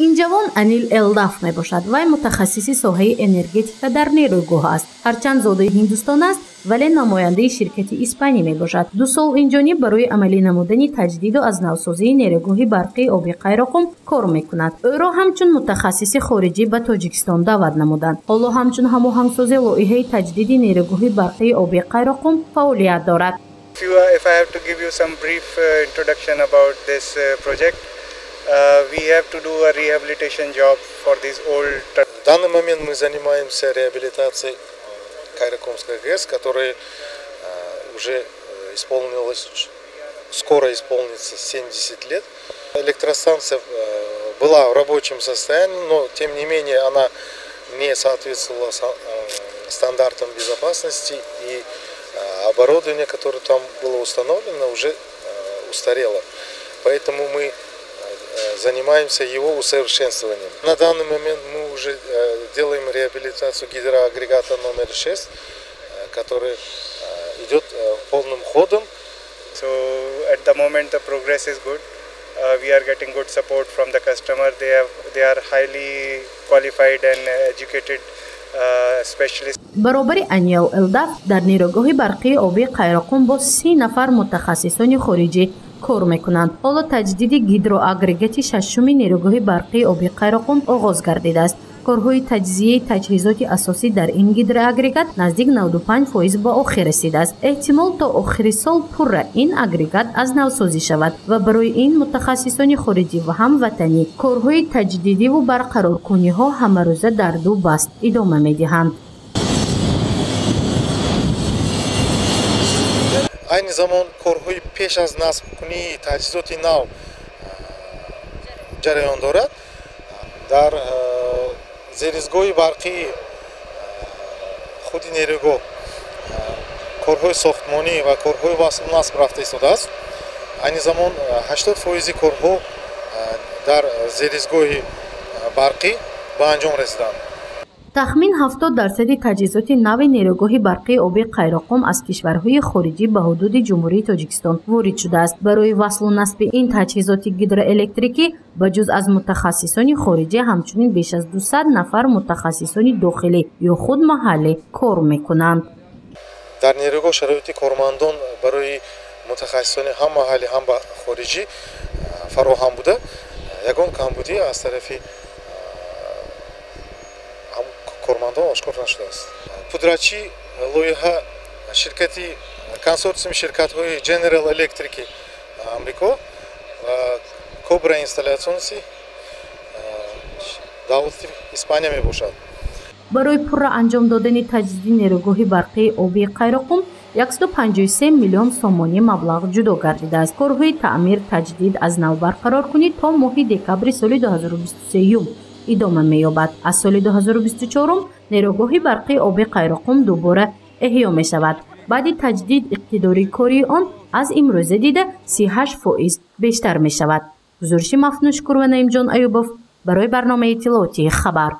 ин ҷавон Анил Элдаф мебошад. Вай мутахассиси соҳаи энергетика дар нерӯйгоҳ аст. Ҳарчанд зодаи Ҳиндустон аст, вале намояндаи ширкати Испанӣ мебошад. 2 сол инҷониб барои амалӣ намудани таҷдиду азнавсозии нерӯгоҳи барқии оби Қайроқум кор мекунад. Ӯро ҳамчун мутахассиси хориҷӣ ба Тоҷикистон даъват намуданд. ҳоло ҳамчун ҳамоҳангсози лоиҳаи таҷдиди нерӯгоҳи барқии оби Қайроқум фаъолият дорад. If I have to give you some brief introduction about this project, we have to do a rehabilitation job for these old. В данный момент мы занимаемся реабилитацией Кайракумской ГЭС, которая уже исполнилась, скоро исполнится 70 лет. Электростанция была в рабочем состоянии, но тем не менее она не соответствовала стандартам безопасности, и оборудование, которое там было установлено, уже устарело. Поэтому мы занимаемся его усовершенствованием. На данный момент мы уже делаем реабилитацию гидроагрегата номер 6, который идет полным ходом. So at the moment the progress is good. We are getting good support from the customer. They are highly qualified and educated specialists. баробари Анил Элдаф дар нерӯгоҳи барқии оби Қайроқум бо 30 нафар мутахассисони хориҷӣ кор мекунанд. ҳоло таҷдиди гидроагрегати шашуми нерӯгоҳи барқии оби Қайроқум оғоз гардидааст. корҳои таҷзияи таҷҳизоти асосӣ дар ин гидроагрегат наздик 95% ба охир расидааст. эҳтимол то охири сол пурра ин агрегат аз навсозӣ шавад ва барои ин мутахассисони хориҷӣ ва ҳамватанӣ корҳои таҷдидиву барқароркуниҳо ҳамарӯза дар ду баст идома медиҳанд. Айни замон корҳои пеш аз насбкунии таҷҳизоти нав ҷараён дорад. Дар зеризгоҳи барқии худи нерӯгоҳ корҳои сохтмонӣ ва корҳои васлу насб рафта истодааст. Айни замон 80% корҳо дар зеризгоҳи барқӣ ба анҷом расиданд. тахмин 70% таҷҳизоти нави нерӯгоҳи барқии оби Қайроқум аз кишварҳои хориҷӣ ба ҳудуди ҷумҳурии Тоҷикистон ворид шудааст. барои васлу насби ин таҷҳизоти гидроэлектрикӣ ба ҷуз аз мутахассисони хориҷӣ ҳамчунин беш аз 200 нафар мутахассисони дохилӣ ё худ маҳаллӣ кор мекунанд. дар нерӯгоҳ шароити кормандон барои мутахассисони ҳам маҳаллӣ ҳам ба хориҷӣ фароҳам буда, ягон камбудӣ аз тарафи кормандон ошкор нашудааст. пудратчии лоиҳа ширкати консорсиуми ширкатҳои General Electric Амрико ва Cobra инсталляционси давлати Испания мебошад. барои пурра анҷом додани таҷдиди нерӯгоҳи барқии оби Қайроқум 153 миллион сомонӣ маблағ ҷудо гардидааст. корҳои таъмир, таҷдид, аз нав барқароркунӣ то моҳи декабри соли 2023 идома меёбад. аз соли 2024 нерӯгоҳи барқии оби Қайроқум дубора эҳё мешавад. баъди таҷдид иқтидори кори он аз имрӯза дида 38% бештар мешавад. гузориши Мафнушкур ва Наимҷон Аюбов барои барномаи иттилоотии Хабар.